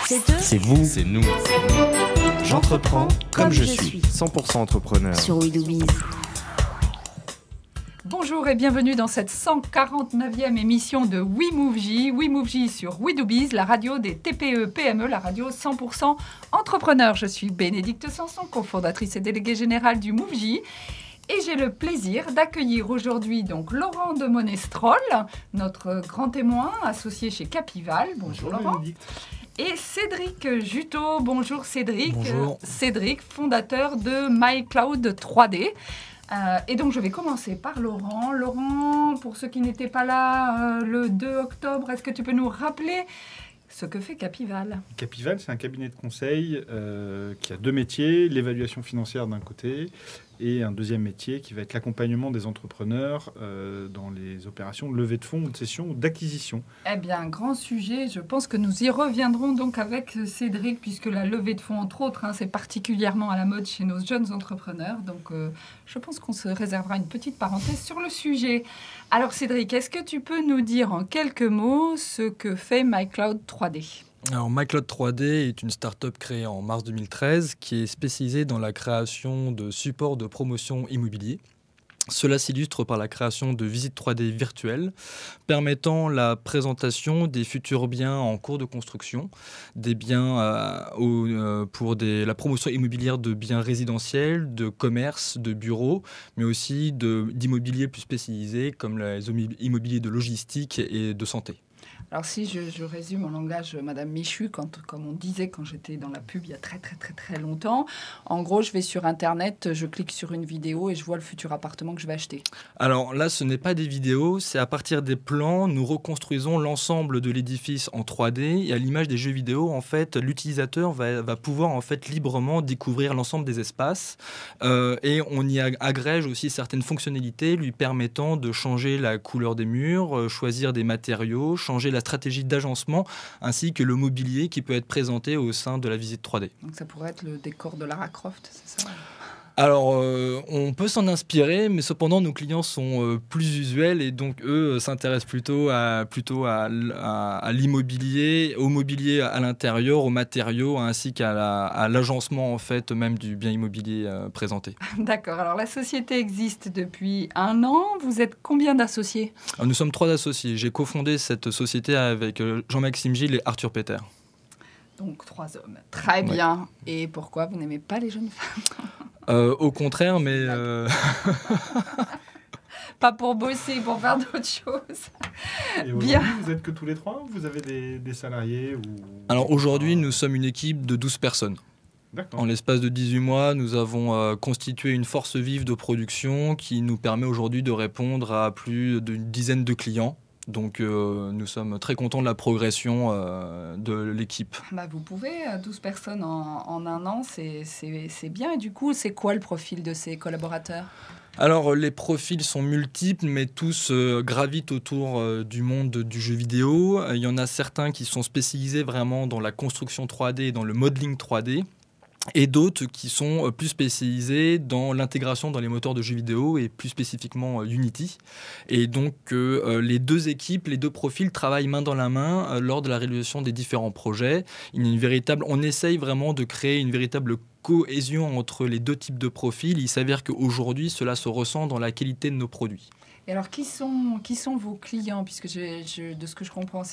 C'est eux. C'est vous. C'est nous. J'entreprends comme je suis. 100% entrepreneur. Sur WeDoBiz. Bonjour et bienvenue dans cette 149e émission de WeMoveJ. WeMoveJ sur WeDoBiz, la radio des TPE-PME, la radio 100% entrepreneur. Je suis Bénédicte Sanson, cofondatrice et déléguée générale du MoveJ. Et j'ai le plaisir d'accueillir aujourd'hui donc Laurent de Monestrol, notre grand témoin associé chez Capival. Bonjour Laurent. Et Cédric Juteau. Bonjour Cédric. Bonjour. Cédric, fondateur de MyCloud 3D. Et donc, je vais commencer par Laurent. Laurent, pour ceux qui n'étaient pas là le 2 octobre, est-ce que tu peux nous rappeler ce que fait Capival ? Capival, c'est un cabinet de conseil qui a deux métiers, l'évaluation financière d'un côté et un deuxième métier qui va être l'accompagnement des entrepreneurs dans les opérations de levée de fonds ou de cession ou d'acquisition. Eh bien, grand sujet. Je pense que nous y reviendrons donc avec Cédric, puisque la levée de fonds, entre autres, c'est particulièrement à la mode chez nos jeunes entrepreneurs. Donc, je pense qu'on se réservera une petite parenthèse sur le sujet. Alors, Cédric, est-ce que tu peux nous dire en quelques mots ce que fait MyCloud 3D ? Alors, MyCloud 3D est une start-up créée en mars 2013 qui est spécialisée dans la création de supports de promotion immobilier. Cela s'illustre par la création de visites 3D virtuelles permettant la présentation des futurs biens en cours de construction, des biens pour la promotion immobilière de biens résidentiels, de commerce, de bureaux, mais aussi d'immobilier plus spécialisé comme les immobiliers de logistique et de santé. Alors si je résume en langage Madame Michu, comme on disait quand j'étais dans la pub il y a très longtemps, en gros je vais sur Internet, je clique sur une vidéo et je vois le futur appartement que je vais acheter. Alors là, ce n'est pas des vidéos, c'est à partir des plans, nous reconstruisons l'ensemble de l'édifice en 3D et à l'image des jeux vidéo, en fait, l'utilisateur va pouvoir en fait librement découvrir l'ensemble des espaces et on y agrège aussi certaines fonctionnalités lui permettant de changer la couleur des murs, choisir des matériaux, changer la stratégie d'agencement ainsi que le mobilier qui peut être présenté au sein de la visite 3D. Donc ça pourrait être le décor de Lara Croft, c'est ça ? Alors, on peut s'en inspirer, mais cependant, nos clients sont plus usuels et donc, eux, s'intéressent plutôt à l'immobilier, au mobilier à l'intérieur, aux matériaux, ainsi qu'à l'agencement, en fait, même du bien immobilier présenté. D'accord. Alors, la société existe depuis 1 an. Vous êtes combien d'associés ? Alors, nous sommes 3 associés. J'ai cofondé cette société avec Jean-Maxime Gilles et Arthur Peter. Donc, 3 hommes. Très bien. Ouais. Et pourquoi vous n'aimez pas les jeunes femmes ? Au contraire, mais... Pas pour bosser, pour faire d'autres choses. Et bien. Vous êtes que tous les 3 ou vous avez des salariés ou... Alors aujourd'hui, nous sommes une équipe de 12 personnes. D'accord. En l'espace de 18 mois, nous avons constitué une force vive de production qui nous permet aujourd'hui de répondre à plus d'une dizaine de clients. Donc, nous sommes très contents de la progression de l'équipe. Bah, vous pouvez, 12 personnes en 1 an, c'est bien. Et du coup, c'est quoi le profil de ces collaborateurs ? Alors, les profils sont multiples, mais tous gravitent autour du monde du jeu vidéo. Il y en a certains qui sont spécialisés vraiment dans la construction 3D et dans le modeling 3D. Et d'autres qui sont plus spécialisés dans l'intégration dans les moteurs de jeux vidéo et plus spécifiquement Unity. Et donc les deux équipes, les deux profils travaillent main dans la main lors de la réalisation des différents projets. On essaye vraiment de créer une véritable cohésion entre les deux types de profils. Il s'avère qu'aujourd'hui, cela se ressent dans la qualité de nos produits. Et alors, qui sont vos clients ? Puisque de ce que je comprends,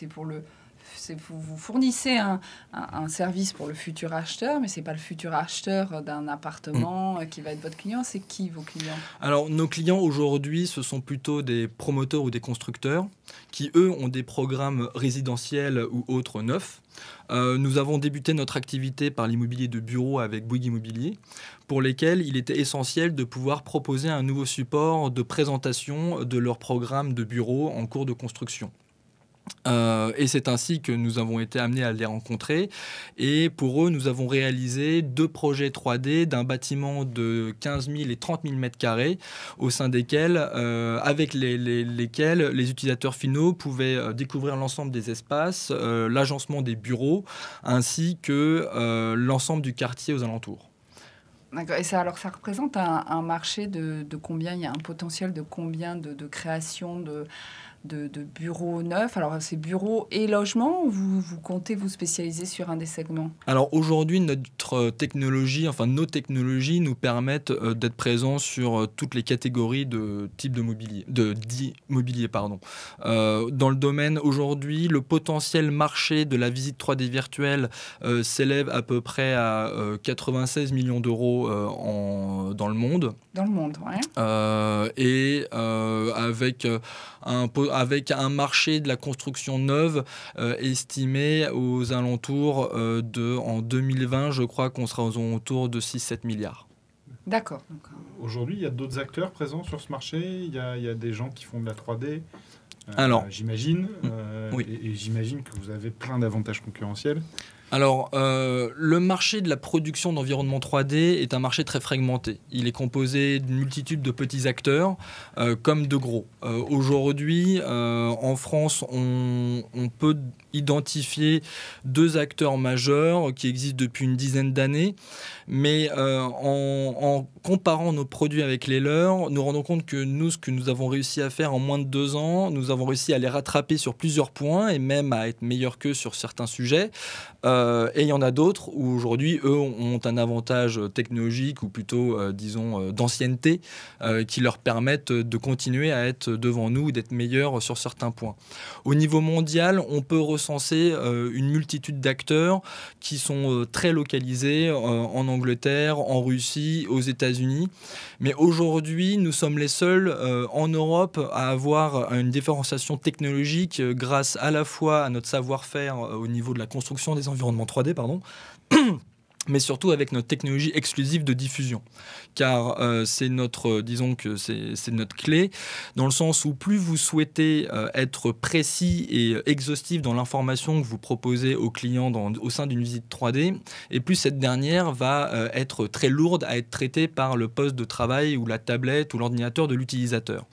vous fournissez un service pour le futur acheteur, mais ce n'est pas le futur acheteur d'un appartement qui va être votre client. C'est qui vos clients ? Alors, nos clients aujourd'hui, ce sont plutôt des promoteurs ou des constructeurs qui, eux, ont des programmes résidentiels ou autres neufs. Nous avons débuté notre activité par l'immobilier de bureau avec Bouygues Immobilier, pour lesquels il était essentiel de pouvoir proposer un nouveau support de présentation de leur programme de bureau en cours de construction. Et c'est ainsi que nous avons été amenés à les rencontrer. Et pour eux, nous avons réalisé 2 projets 3D d'un bâtiment de 15 000 et 30 000 mètres carrés, au sein desquels, avec lesquels les utilisateurs finaux pouvaient découvrir l'ensemble des espaces, l'agencement des bureaux, ainsi que l'ensemble du quartier aux alentours. D'accord. Et ça représente un marché de combien ? Il y a un potentiel de combien de création de bureaux neufs. Alors, c'est bureaux et logements ou vous comptez vous spécialiser sur un des segments? Alors aujourd'hui, notre technologie, enfin nos technologies nous permettent d'être présents sur toutes les catégories de types de mobilier, d'immobilier, pardon. Dans le domaine aujourd'hui, le potentiel marché de la visite 3D virtuelle s'élève à peu près à 96 millions d'euros dans le monde. Dans le monde, oui. Avec un marché de la construction neuve estimé aux alentours en 2020, je crois qu'on sera aux alentours de 6-7 milliards. D'accord. Aujourd'hui, il y a d'autres acteurs présents sur ce marché. Il y a des gens qui font de la 3D. Alors, j'imagine. Oui. Et j'imagine que vous avez plein d'avantages concurrentiels. Alors, le marché de la production d'environnement 3D est un marché très fragmenté. Il est composé d'une multitude de petits acteurs comme de gros. Aujourd'hui, en France, on peut identifier 2 acteurs majeurs qui existent depuis une dizaine d'années. Mais en comparant nos produits avec les leurs, nous rendons compte que ce que nous avons réussi à faire en moins de 2 ans, nous avons réussi à les rattraper sur plusieurs points et même à être meilleurs qu'eux sur certains sujets. Et il y en a d'autres où aujourd'hui, eux ont un avantage technologique ou plutôt, disons, d'ancienneté qui leur permettent de continuer à être devant nous et d'être meilleurs sur certains points. Au niveau mondial, on peut recenser une multitude d'acteurs qui sont très localisés en Angleterre, en Russie, aux États-Unis. Mais aujourd'hui, nous sommes les seuls en Europe à avoir une différenciation technologique grâce à la fois à notre savoir-faire au niveau de la construction des environnements 3D, mais surtout avec notre technologie exclusive de diffusion. Car c'est notre clé, dans le sens où plus vous souhaitez être précis et exhaustif dans l'information que vous proposez aux clients au sein d'une visite 3D, et plus cette dernière va être très lourde à être traitée par le poste de travail ou la tablette ou l'ordinateur de l'utilisateur.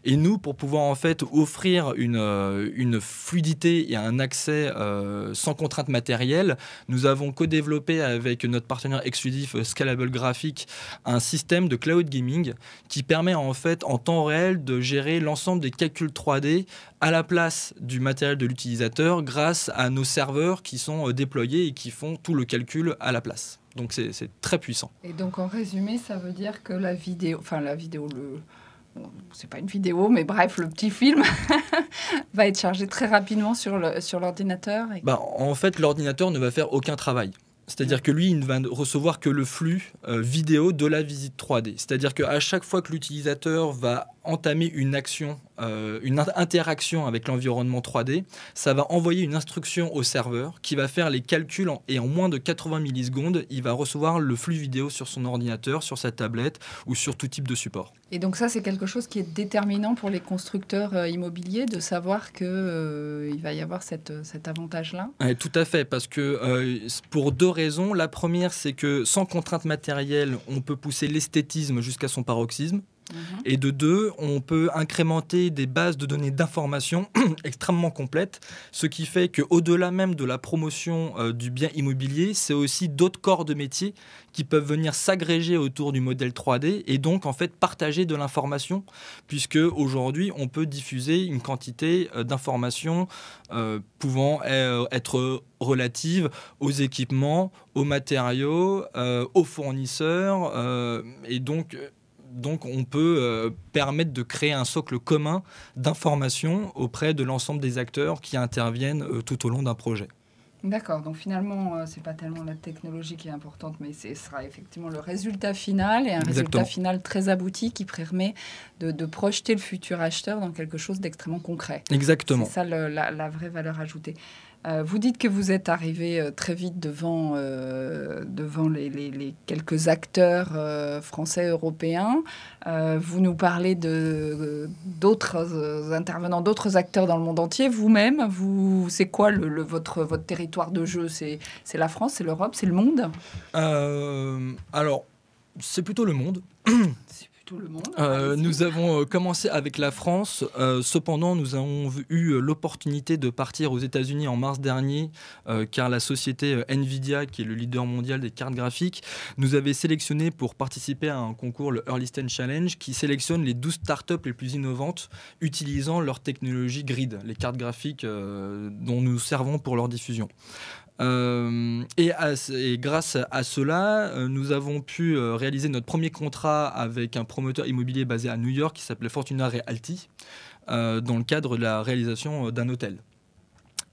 Et nous, pour pouvoir en fait offrir une fluidité et un accès sans contrainte matérielle, nous avons co-développé avec notre partenaire exclusif Scalable Graphics un système de cloud gaming qui permet en fait en temps réel de gérer l'ensemble des calculs 3D à la place du matériel de l'utilisateur grâce à nos serveurs qui sont déployés et qui font tout le calcul à la place. Donc c'est très puissant. Et donc en résumé, ça veut dire que c'est pas une vidéo, mais bref, le petit film va être chargé très rapidement sur l'ordinateur. En fait, l'ordinateur ne va faire aucun travail. C'est-à-dire que lui, il ne va recevoir que le flux vidéo de la visite 3D. C'est-à-dire qu'à chaque fois que l'utilisateur va entamer une action, une interaction avec l'environnement 3D, ça va envoyer une instruction au serveur qui va faire les calculs et en moins de 80 millisecondes, il va recevoir le flux vidéo sur son ordinateur, sur sa tablette ou sur tout type de support. Et donc ça, c'est quelque chose qui est déterminant pour les constructeurs immobiliers de savoir qu'il va y avoir cet avantage-là? Tout à fait, parce que pour 2 raisons. La première, c'est que sans contrainte matérielle, on peut pousser l'esthétisme jusqu'à son paroxysme. Et de 2, on peut incrémenter des bases de données d'information extrêmement complètes, ce qui fait qu'au-delà même de la promotion du bien immobilier, c'est aussi d'autres corps de métier qui peuvent venir s'agréger autour du modèle 3D et donc en fait partager de l'information, puisque aujourd'hui on peut diffuser une quantité d'informations pouvant être relatives aux équipements, aux matériaux, aux fournisseurs et donc, on peut permettre de créer un socle commun d'informations auprès de l'ensemble des acteurs qui interviennent tout au long d'un projet. D'accord, donc finalement, ce n'est pas tellement la technologie qui est importante, mais ce sera effectivement le résultat final, et un résultat final très abouti qui permet de projeter le futur acheteur dans quelque chose d'extrêmement concret. Exactement. C'est ça la vraie valeur ajoutée. Vous dites que vous êtes arrivé très vite devant les quelques acteurs français, européens. Vous nous parlez d'autres intervenants, d'autres acteurs dans le monde entier. Vous-même, c'est quoi votre territoire de jeu? C'est la France, c'est l'Europe, c'est le monde? Alors, c'est plutôt le monde. tout le monde. Nous avons commencé avec la France. Cependant, nous avons eu l'opportunité de partir aux États-Unis en mars dernier, car la société Nvidia, qui est le leader mondial des cartes graphiques, nous avait sélectionné pour participer à un concours, le Early Stage Challenge, qui sélectionne les 12 startups les plus innovantes utilisant leur technologie Grid, les cartes graphiques dont nous servons pour leur diffusion. Et grâce à cela, nous avons pu réaliser notre premier contrat avec un promoteur immobilier basé à New York qui s'appelait Fortuna Realty, dans le cadre de la réalisation d'un hôtel.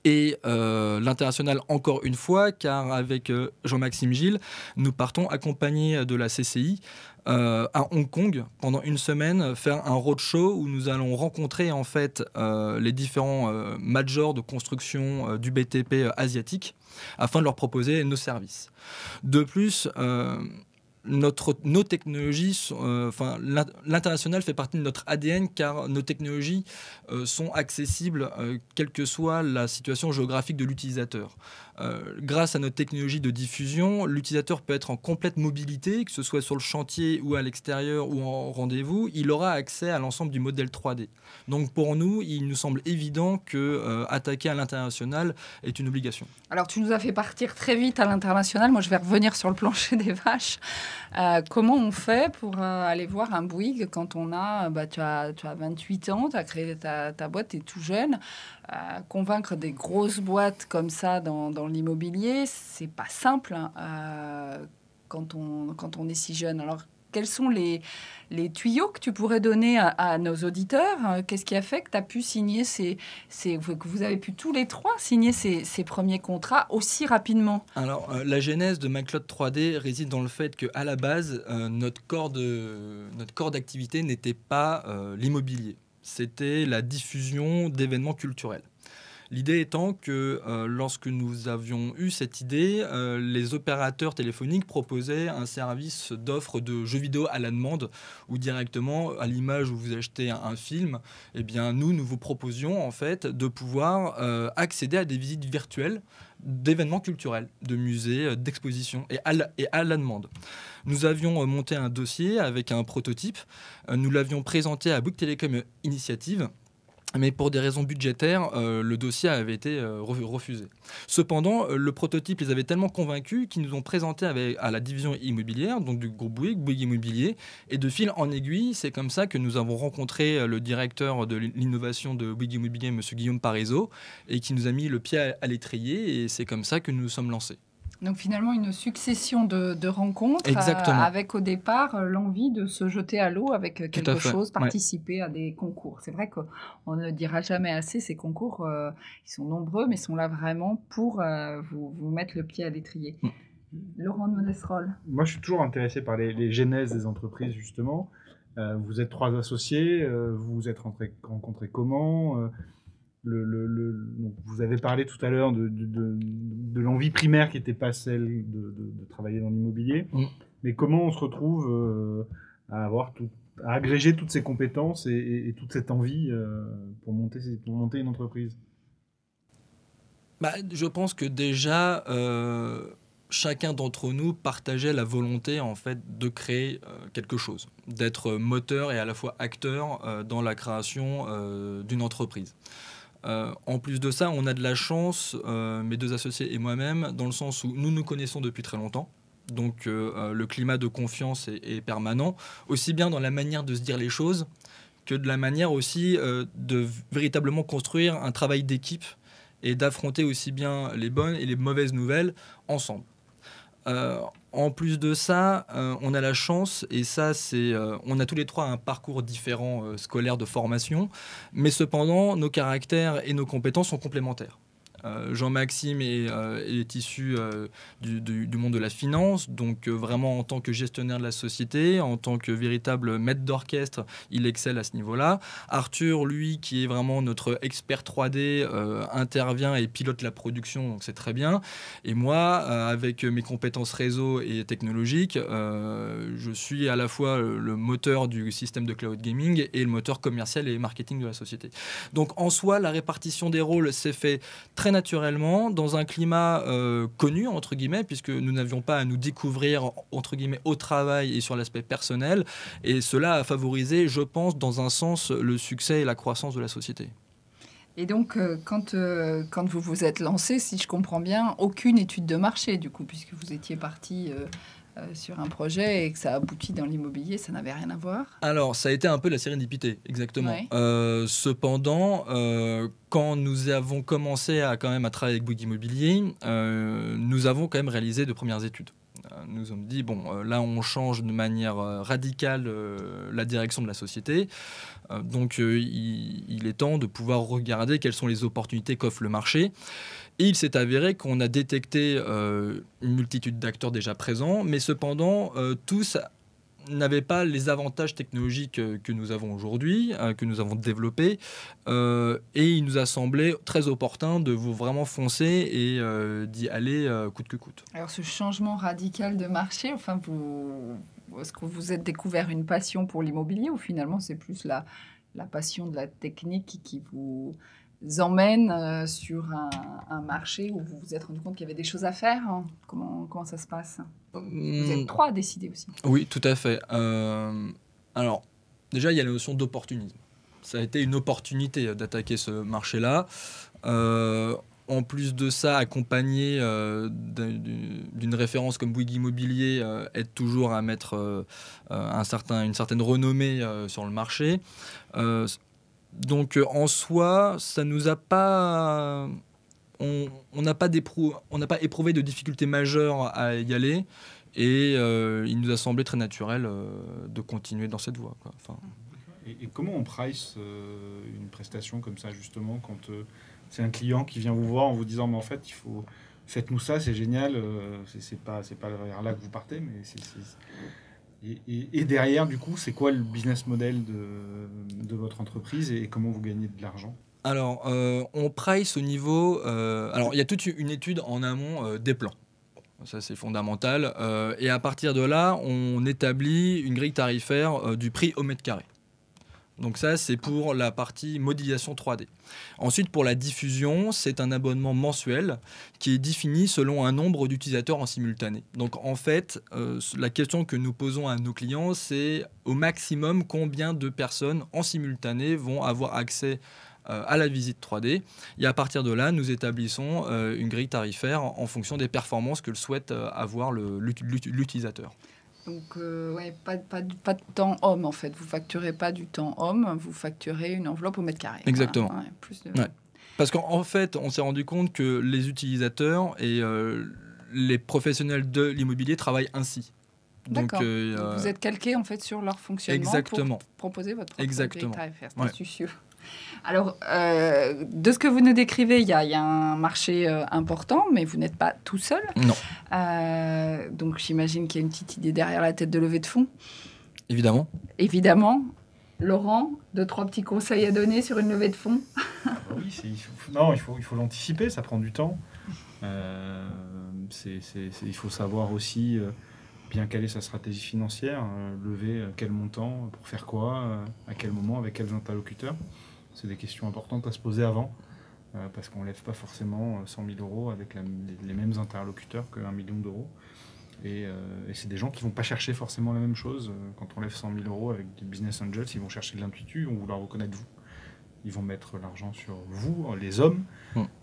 Et l'international encore une fois, car avec Jean-Maxime Gilles, nous partons accompagnés de la CCI à Hong Kong pendant une semaine, faire un roadshow où nous allons rencontrer en fait les différents majors de construction du BTP asiatique afin de leur proposer nos services. De plus, nos technologies, l'international fait partie de notre ADN car nos technologies sont accessibles quelle que soit la situation géographique de l'utilisateur. Grâce à notre technologie de diffusion, l'utilisateur peut être en complète mobilité, que ce soit sur le chantier ou à l'extérieur ou en rendez-vous, il aura accès à l'ensemble du modèle 3D. Donc pour nous, il nous semble évident que attaquer à l'international est une obligation. Alors tu nous as fait partir très vite à l'international, moi je vais revenir sur le plancher des vaches. Comment on fait pour aller voir un Bouygues quand on a, tu as 28 ans, tu as créé ta boîte, tu es tout jeune. Convaincre des grosses boîtes comme ça dans l'immobilier, c'est pas simple quand on est si jeune. Alors, quels sont les tuyaux que tu pourrais donner à nos auditeurs? Qu'est-ce qui a fait que tu as pu signer que vous avez pu tous les trois signer ces premiers contrats aussi rapidement? Alors, la genèse de MyCloud 3D réside dans le fait qu'à la base, notre corps d'activité n'était pas l'immobilier. C'était la diffusion d'événements culturels. L'idée étant que lorsque nous avions eu cette idée, les opérateurs téléphoniques proposaient un service d'offre de jeux vidéo à la demande, où directement, à l'image où vous achetez un film, eh bien, nous vous proposions en fait de pouvoir accéder à des visites virtuelles d'événements culturels, de musées, d'expositions, et à la demande. Nous avions monté un dossier avec un prototype, nous l'avions présenté à Bouygues Telecom Initiative, mais pour des raisons budgétaires, le dossier avait été refusé. Cependant, le prototype les avait tellement convaincus qu'ils nous ont présenté à la division immobilière, donc du groupe Bouygues Immobilier, et de fil en aiguille, c'est comme ça que nous avons rencontré le directeur de l'innovation de Bouygues Immobilier, M. Guillaume Parizeau, et qui nous a mis le pied à l'étrier, et c'est comme ça que nous nous sommes lancés. Donc finalement, une succession de rencontres avec au départ l'envie de se jeter à l'eau avec quelque chose, participer à des concours. C'est vrai qu'on ne le dira jamais assez, ces concours, ils sont nombreux, mais sont là vraiment pour vous mettre le pied à l'étrier. Laurent de Monesrol. Moi, je suis toujours intéressé par les genèses des entreprises, justement. Vous êtes trois associés, vous vous êtes rencontrés comment vous avez parlé tout à l'heure de l'envie primaire qui n'était pas celle de travailler dans l'immobilier. Mais comment on se retrouve à agréger toutes ces compétences et toute cette envie pour monter une entreprise? Je pense que déjà, chacun d'entre nous partageait la volonté en fait, de créer quelque chose, d'être moteur et à la fois acteur dans la création d'une entreprise. En plus de ça, on a de la chance, mes deux associés et moi-même, dans le sens où nous nous connaissons depuis très longtemps. Donc le climat de confiance est permanent, aussi bien dans la manière de se dire les choses que de la manière aussi de véritablement construire un travail d'équipe et d'affronter aussi bien les bonnes et les mauvaises nouvelles ensemble. En plus de ça, on a la chance, et ça on a tous les trois un parcours différent scolaire de formation, mais cependant nos caractères et nos compétences sont complémentaires. Jean-Maxime est issu du monde de la finance, donc vraiment en tant que gestionnaire de la société, en tant que véritable maître d'orchestre, il excelle à ce niveau-là. Arthur, lui, qui est vraiment notre expert 3D, intervient et pilote la production, donc c'est très bien. Et moi, avec mes compétences réseau et technologiques, je suis à la fois le moteur du système de cloud gaming et le moteur commercial et marketing de la société. Donc en soi, la répartition des rôles s'est fait très naturellement, dans un climat connu, entre guillemets, puisque nous n'avions pas à nous découvrir, entre guillemets, au travail et sur l'aspect personnel. Et cela a favorisé, je pense, dans un sens, le succès et la croissance de la société. Et donc, quand vous vous êtes lancé, si je comprends bien, aucune étude de marché, du coup, puisque vous étiez parti sur un projet et que ça aboutit dans l'immobilier, ça n'avait rien à voir. Alors, ça a été un peu la sérendipité, exactement. Ouais. Cependant, quand nous avons commencé à travailler avec Bouygues Immobilier, nous avons quand même réalisé de premières études. Nous nous sommes dit, là, on change de manière radicale la direction de la société. Donc, il est temps de pouvoir regarder quelles sont les opportunités qu'offre le marché. Et il s'est avéré qu'on a détecté une multitude d'acteurs déjà présents, mais cependant, tous n'avaient pas les avantages technologiques que nous avons aujourd'hui, que nous avons développés. Et il nous a semblé très opportun de vraiment foncer et d'y aller coûte que coûte. Alors, ce changement radical de marché, enfin, est-ce que vous êtes découvert une passion pour l'immobilier ou finalement c'est plus la passion de la technique qui vous emmène sur un marché où vous vous êtes rendu compte qu'il y avait des choses à faire, hein? Comment ça se passe? Vous êtes 3 à décider aussi. Oui, tout à fait. Alors, déjà, il y a la notion d'opportunisme. Ça a été une opportunité d'attaquer ce marché-là. En plus de ça, accompagné d'une référence comme Bouygues Immobilier aide toujours à mettre une certaine renommée sur le marché. Donc en soi, ça nous a pas, on n'a pas éprouvé de difficultés majeures à y aller, et il nous a semblé très naturel de continuer dans cette voie, quoi. Enfin. Et comment on price une prestation comme ça, justement, quand c'est un client qui vient vous voir en vous disant, mais en fait, faites-nous ça, c'est génial, c'est pas vers là que vous partez, mais Et derrière, du coup, c'est quoi le business model de votre entreprise et comment vous gagnez de l'argent? Alors, on price au niveau... alors, il y a toute une étude en amont des plans. Ça, c'est fondamental. Et à partir de là, on établit une grille tarifaire du prix au mètre carré. Donc ça, c'est pour la partie modélisation 3D. Ensuite, pour la diffusion, c'est un abonnement mensuel qui est défini selon un nombre d'utilisateurs en simultané. Donc en fait, la question que nous posons à nos clients, c'est au maximum combien de personnes en simultané vont avoir accès à la visite 3D. Et à partir de là, nous établissons une grille tarifaire en fonction des performances que le souhaite avoir l'utilisateur. Donc, pas de temps homme, en fait. Vous facturez pas du temps homme, vous facturez une enveloppe au mètre carré. Exactement. Voilà. Ouais, plus de... Ouais. Parce qu'en fait, on s'est rendu compte que les utilisateurs et les professionnels de l'immobilier travaillent ainsi. D'accord. Donc, vous êtes calqué, en fait, sur leur fonctionnement. Exactement. Pour proposer votre propre Exactement. grille tarifaire. C'est astucieux. Alors, de ce que vous nous décrivez, il y a un marché important, mais vous n'êtes pas tout seul. Non. Donc, j'imagine qu'il y a une petite idée derrière la tête de levée de fonds. Évidemment. Évidemment. Laurent, 2-3 petits conseils à donner sur une levée de fonds? Oui, il faut l'anticiper, ça prend du temps. Il faut savoir aussi bien quelle est sa stratégie financière, lever quel montant, pour faire quoi, à quel moment, avec quels interlocuteurs. C'est des questions importantes à se poser avant, parce qu'on ne lève pas forcément 100 000 euros avec les mêmes interlocuteurs que 1 million d'euros. Et c'est des gens qui ne vont pas chercher forcément la même chose. Quand on lève 100 000 euros avec des business angels, ils vont chercher de l'intuitu, on va vouloir reconnaître vous. Ils vont mettre l'argent sur vous, les hommes.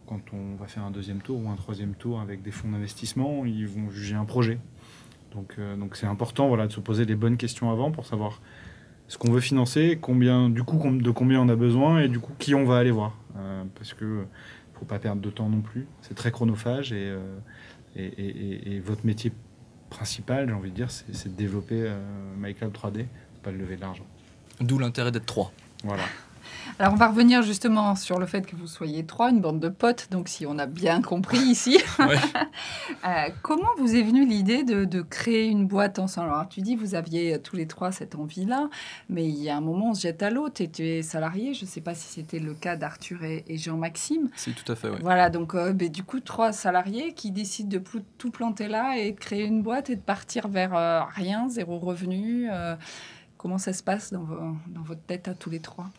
Quand on va faire un deuxième tour ou un troisième tour avec des fonds d'investissement, ils vont juger un projet. Donc c'est important de se poser les bonnes questions avant pour savoir ce qu'on veut financer, de combien on a besoin et du coup qui on va aller voir. Parce qu'il ne faut pas perdre de temps non plus. C'est très chronophage et votre métier principal, j'ai envie de dire, c'est de développer MyCloud 3D, pas de lever de l'argent. D'où l'intérêt d'être 3. Voilà. Alors, on va revenir justement sur le fait que vous soyez 3, une bande de potes, donc si on a bien compris ici. Ouais. Comment vous est venue l'idée de créer une boîte ensemble? Alors, tu dis vous aviez tous les 3 cette envie-là, mais il y a un moment, on se jette à l'eau. Tu es salarié, je ne sais pas si c'était le cas d'Arthur et Jean-Maxime. C'est tout à fait, oui. Voilà, donc du coup, 3 salariés qui décident de tout planter là et de créer une boîte et de partir vers rien, 0 revenu. Comment ça se passe dans votre tête à tous les 3?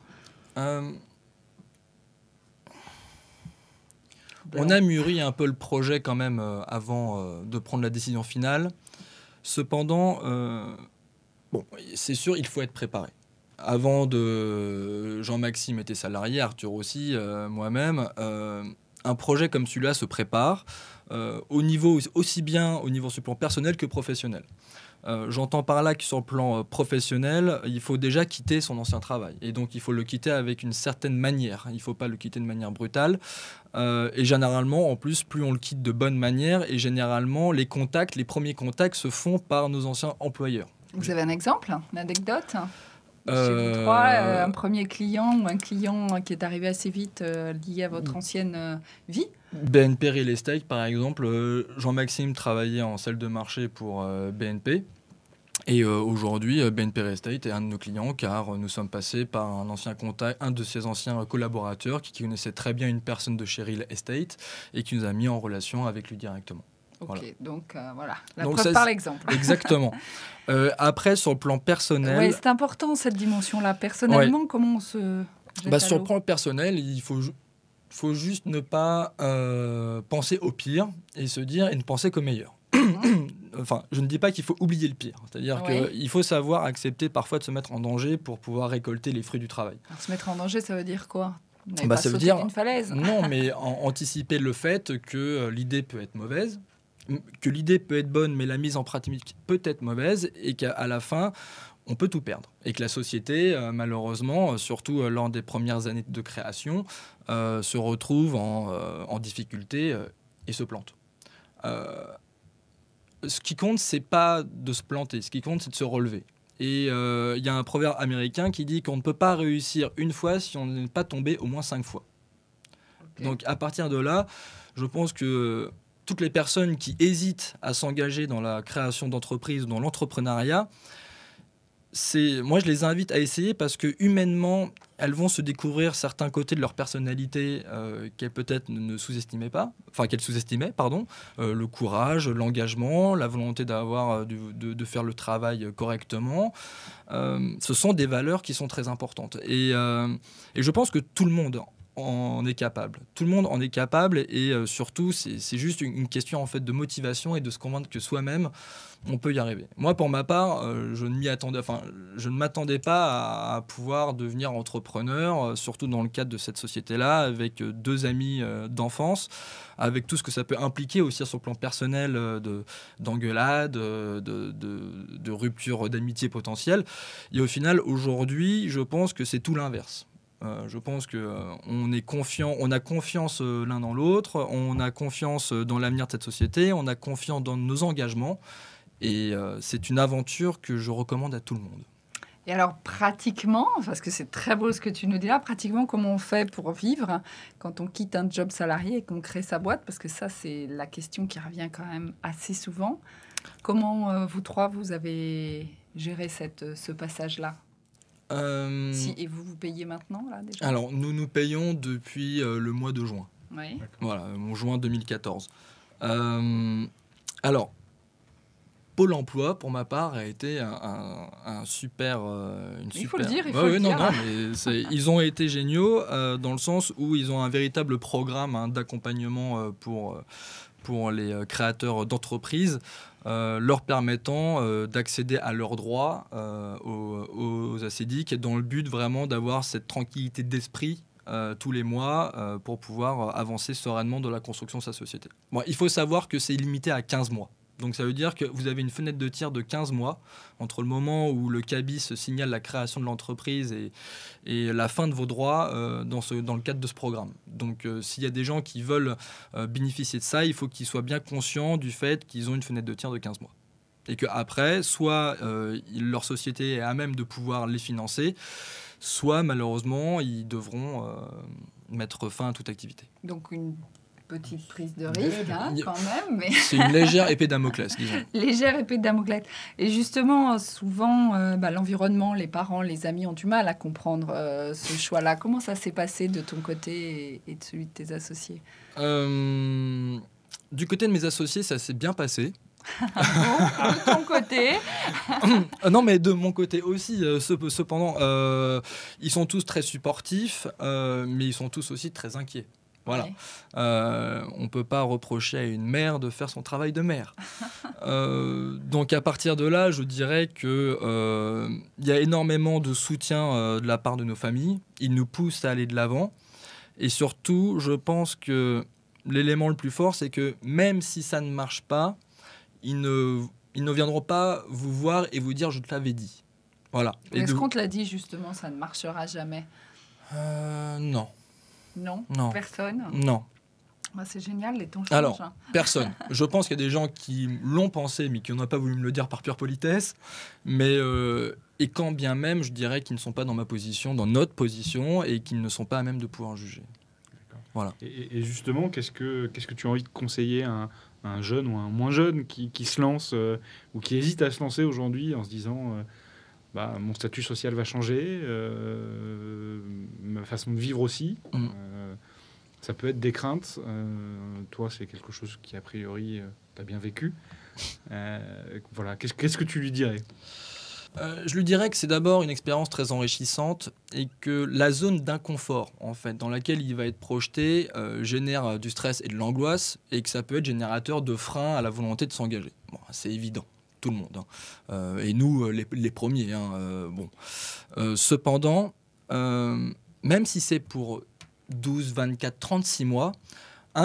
On a mûri un peu le projet quand même avant de prendre la décision finale. Cependant, c'est sûr, il faut être préparé. Avant Jean-Maxime était salarié, Arthur aussi, moi-même. Un projet comme celui-là se prépare aussi bien au niveau sur le plan personnel que professionnel. J'entends par là que sur le plan professionnel, il faut déjà quitter son ancien travail. Et donc, il faut le quitter avec une certaine manière. Il ne faut pas le quitter de manière brutale. Et généralement, en plus, plus on le quitte de bonne manière, et généralement, les premiers contacts se font par nos anciens employeurs. Vous avez un exemple, une anecdote chez vous trois, un premier client ou un client qui est arrivé assez vite lié à votre ancienne vie? BNP Real Estate, par exemple. Jean-Maxime travaillait en salle de marché pour BNP. Et aujourd'hui, BNP Real Estate est un de nos clients, car nous sommes passés par un de ses anciens collaborateurs qui connaissait très bien une personne de chez Real Estate et qui nous a mis en relation avec lui directement. Ok, voilà. donc voilà, la preuve par l'exemple. Exactement. Après, sur le plan personnel... Oui, c'est important cette dimension-là. Personnellement, comment on se jette à sur le l'eau? plan personnel, il faut juste ne pas penser au pire et ne penser qu'au meilleur. Enfin, je ne dis pas qu'il faut oublier le pire. C'est-à-dire qu'il faut savoir accepter parfois de se mettre en danger pour pouvoir récolter les fruits du travail. Alors, se mettre en danger, ça veut dire quoi? Ça veut dire d'une falaise. Non, mais anticiper le fait que l'idée peut être mauvaise, que l'idée peut être bonne, mais la mise en pratique peut être mauvaise, et qu'à la fin, on peut tout perdre. Et que la société, malheureusement, surtout lors des premières années de création, se retrouve en difficulté et se plante. Ce qui compte, c'est pas de se planter. Ce qui compte, c'est de se relever. Et il y a un proverbe américain qui dit qu'on ne peut pas réussir une fois si on n'est pas tombé au moins 5 fois. Okay. Donc, à partir de là, je pense que toutes les personnes qui hésitent à s'engager dans la création d'entreprises, dans l'entrepreneuriat, moi, je les invite à essayer, parce que humainement, elles vont se découvrir certains côtés de leur personnalité qu'elles peut-être ne sous-estimaient pas, enfin qu'elles sous-estimaient, pardon, le courage, l'engagement, la volonté de faire le travail correctement. Ce sont des valeurs qui sont très importantes. Et je pense que tout le monde en est capable. Tout le monde en est capable, et surtout, c'est juste une question en fait de motivation et de se convaincre que soi-même, on peut y arriver. Moi, pour ma part, je ne m'attendais pas à pouvoir devenir entrepreneur, surtout dans le cadre de cette société-là, avec 2 amis d'enfance, avec tout ce que ça peut impliquer aussi sur le plan personnel, d'engueulade, de rupture d'amitié potentielle. Et au final, aujourd'hui, je pense que c'est tout l'inverse. Je pense qu'on est confiant, on a confiance l'un dans l'autre, on a confiance dans l'avenir de cette société, on a confiance dans nos engagements, et c'est une aventure que je recommande à tout le monde. Et alors pratiquement, parce que c'est très beau ce que tu nous dis là, pratiquement comment on fait pour vivre quand on quitte un job salarié et qu'on crée sa boîte, parce que ça c'est la question qui revient quand même assez souvent. Comment vous trois, vous avez géré ce passage-là? Et vous payez maintenant, là, déjà? Alors, nous payons depuis le mois de juin. Oui. Voilà, en juin 2014. Alors, Pôle emploi, pour ma part, a été un super... il faut le dire, il faut le dire. Non, mais ils ont été géniaux dans le sens où ils ont un véritable programme d'accompagnement pour les créateurs d'entreprises, leur permettant d'accéder à leurs droits aux ACDIC, dans le but vraiment d'avoir cette tranquillité d'esprit tous les mois pour pouvoir avancer sereinement dans la construction de sa société. Bon, il faut savoir que c'est limité à 15 mois. Donc ça veut dire que vous avez une fenêtre de tir de 15 mois entre le moment où le CABIS signale la création de l'entreprise et la fin de vos droits dans le cadre de ce programme. Donc s'il y a des gens qui veulent bénéficier de ça, il faut qu'ils soient bien conscients du fait qu'ils ont une fenêtre de tir de 15 mois. Et qu'après, soit leur société est à même de pouvoir les financer, soit malheureusement, ils devront mettre fin à toute activité. Donc une petite prise de risque, quand même. Mais... C'est une légère épée de Damoclès, disons. Légère épée de Damoclès. Et justement, souvent, l'environnement, les parents, les amis ont du mal à comprendre ce choix-là. Comment ça s'est passé de ton côté et de celui de tes associés? Du côté de mes associés, ça s'est bien passé. De ton côté? Non, mais de mon côté aussi. Cependant, ils sont tous très supportifs, mais ils sont tous aussi très inquiets. Voilà. Oui. On ne peut pas reprocher à une mère de faire son travail de mère. Donc à partir de là, je dirais qu'il y a énormément de soutien de la part de nos familles. Ils nous poussent à aller de l'avant. Et surtout, je pense que l'élément le plus fort, c'est que même si ça ne marche pas, ils ne viendront pas vous voir et vous dire « je te l'avais dit ». Voilà. Est-ce qu'on te l'a dit justement, ça ne marchera jamais? Non. Non, Non. Personne? Non. Bah, c'est génial, les tons changent. Alors, personne. Je pense qu'il y a des gens qui l'ont pensé, mais qui n'ont pas voulu me le dire par pure politesse. Mais, et quand bien même, je dirais qu'ils ne sont pas dans ma position, dans notre position, et qu'ils ne sont pas à même de pouvoir juger. Voilà. Et justement, qu'est-ce que tu as envie de conseiller à un jeune ou un moins jeune qui se lance ou qui hésite à se lancer aujourd'hui en se disant mon statut social va changer, ma façon de vivre aussi. Ça peut être des craintes. Toi, c'est quelque chose qui, a priori, tu as bien vécu. Voilà. Qu'est-ce que tu lui dirais? Je lui dirais que c'est d'abord une expérience très enrichissante et que la zone d'inconfort en fait, dans laquelle il va être projeté génère du stress et de l'angoisse et que ça peut être générateur de frein à la volonté de s'engager. Bon, c'est évident, tout le monde. Et nous, les premiers. Cependant, même si c'est pour 12, 24, 36 mois,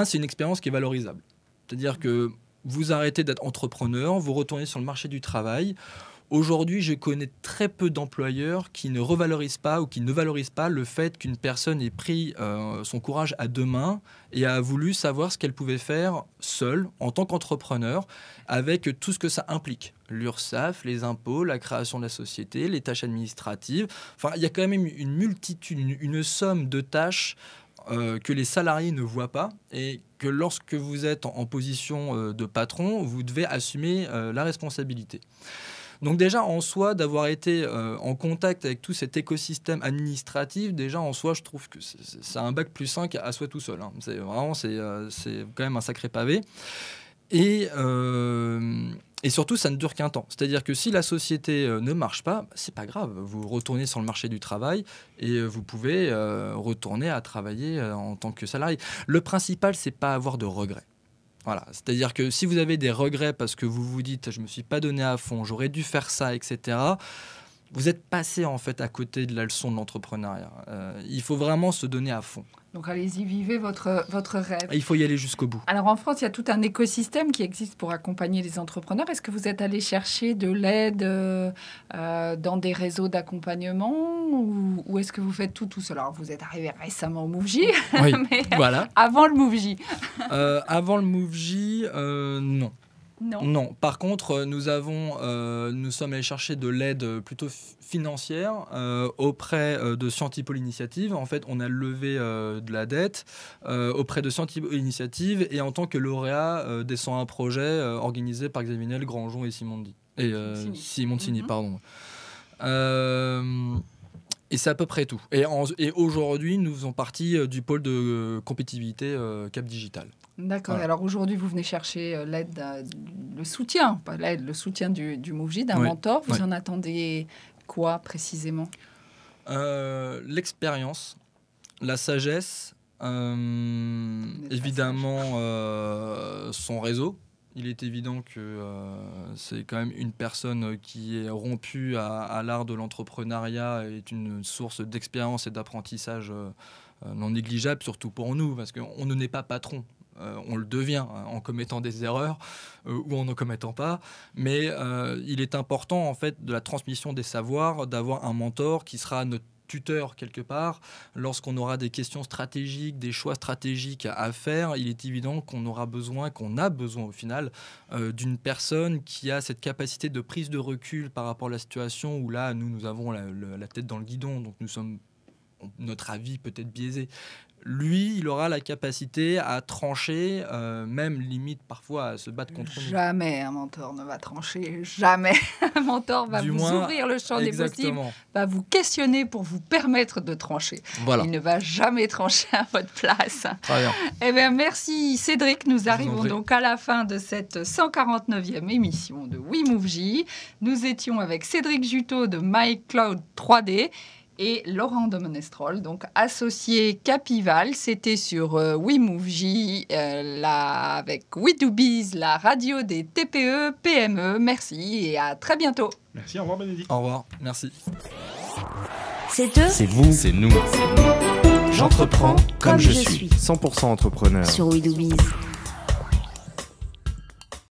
c'est une expérience qui est valorisable. C'est-à-dire que vous arrêtez d'être entrepreneur, vous retournez sur le marché du travail. Aujourd'hui, je connais très peu d'employeurs qui ne revalorisent pas ou qui ne valorisent pas le fait qu'une personne ait pris son courage à deux mains et a voulu savoir ce qu'elle pouvait faire seule, en tant qu'entrepreneur, avec tout ce que ça implique. L'URSSAF, les impôts, la création de la société, les tâches administratives. Enfin, il y a quand même une multitude, une somme de tâches que les salariés ne voient pas et que lorsque vous êtes en position de patron, vous devez assumer la responsabilité. Donc déjà, en soi, d'avoir été en contact avec tout cet écosystème administratif, déjà, en soi, je trouve que c'est un bac plus 5 à soi tout seul. Hein. C'est quand même un sacré pavé. Et surtout, ça ne dure qu'un temps. C'est-à-dire que si la société ne marche pas, c'est pas grave. Vous retournez sur le marché du travail et vous pouvez retourner à travailler en tant que salarié. Le principal, c'est pas avoir de regrets. Voilà, c'est-à-dire que si vous avez des regrets parce que vous vous dites « je ne me suis pas donné à fond, j'aurais dû faire ça, etc. », vous êtes passé en fait à côté de la leçon de l'entrepreneuriat. Il faut vraiment se donner à fond. Donc allez-y, vivez votre rêve. Il faut y aller jusqu'au bout. Alors en France, il y a tout un écosystème qui existe pour accompagner les entrepreneurs. Est-ce que vous êtes allé chercher de l'aide dans des réseaux d'accompagnement ou est-ce que vous faites tout seul? Alors vous êtes arrivé récemment au MoveJ, Oui, mais voilà. avant le MoveJ. Avant le MoveJ, non. Non. Par contre, nous sommes allés chercher de l'aide plutôt financière auprès de Scientipol Initiative. En fait, on a levé de la dette auprès de Scientipol Initiative et en tant que lauréat des 101 projets organisés par Xavier Niel, Grandjean et Simoncini. Simoncini, pardon. Et c'est à peu près tout. Et aujourd'hui, nous faisons partie du pôle de compétitivité Cap Digital. D'accord. Voilà. Alors aujourd'hui, vous venez chercher l'aide, le soutien du MoveJ, d'un mentor. Vous en attendez quoi précisément? L'expérience, la sagesse, évidemment son réseau. Il est évident que c'est quand même une personne qui est rompue à l'art de l'entrepreneuriat et est une source d'expérience et d'apprentissage non négligeable, surtout pour nous, parce qu'on ne naît pas patron. On le devient en commettant des erreurs ou en ne commettant pas. Mais il est important, en fait, de la transmission des savoirs, d'avoir un mentor qui sera notre tuteur quelque part. Lorsqu'on aura des questions stratégiques, des choix stratégiques à faire, il est évident qu'on a besoin au final d'une personne qui a cette capacité de prise de recul par rapport à la situation où là, nous avons la tête dans le guidon, donc notre avis peut être biaisé. Lui, il aura la capacité à trancher, même limite parfois à se battre contre nous. Jamais un mentor ne va trancher, jamais. Un mentor va ouvrir le champ des possibles, va vous questionner pour vous permettre de trancher. Voilà. Il ne va jamais trancher à votre place. Très bien. Eh bien, merci Cédric. Nous arrivons donc à la fin de cette 149e émission de WeMoveJ. Nous étions avec Cédric Juteau de MyCloud 3D et Laurent de Monestrol, donc associé Capival. C'était sur WeMoveJ, avec WeDoBiz, la radio des TPE, PME. Merci et à très bientôt. Merci, au revoir Bénédicte. Au revoir, merci. C'est eux, C'est vous. C'est nous. J'entreprends comme Comme je je suis. suis. 100% entrepreneur. sur WeDoBiz.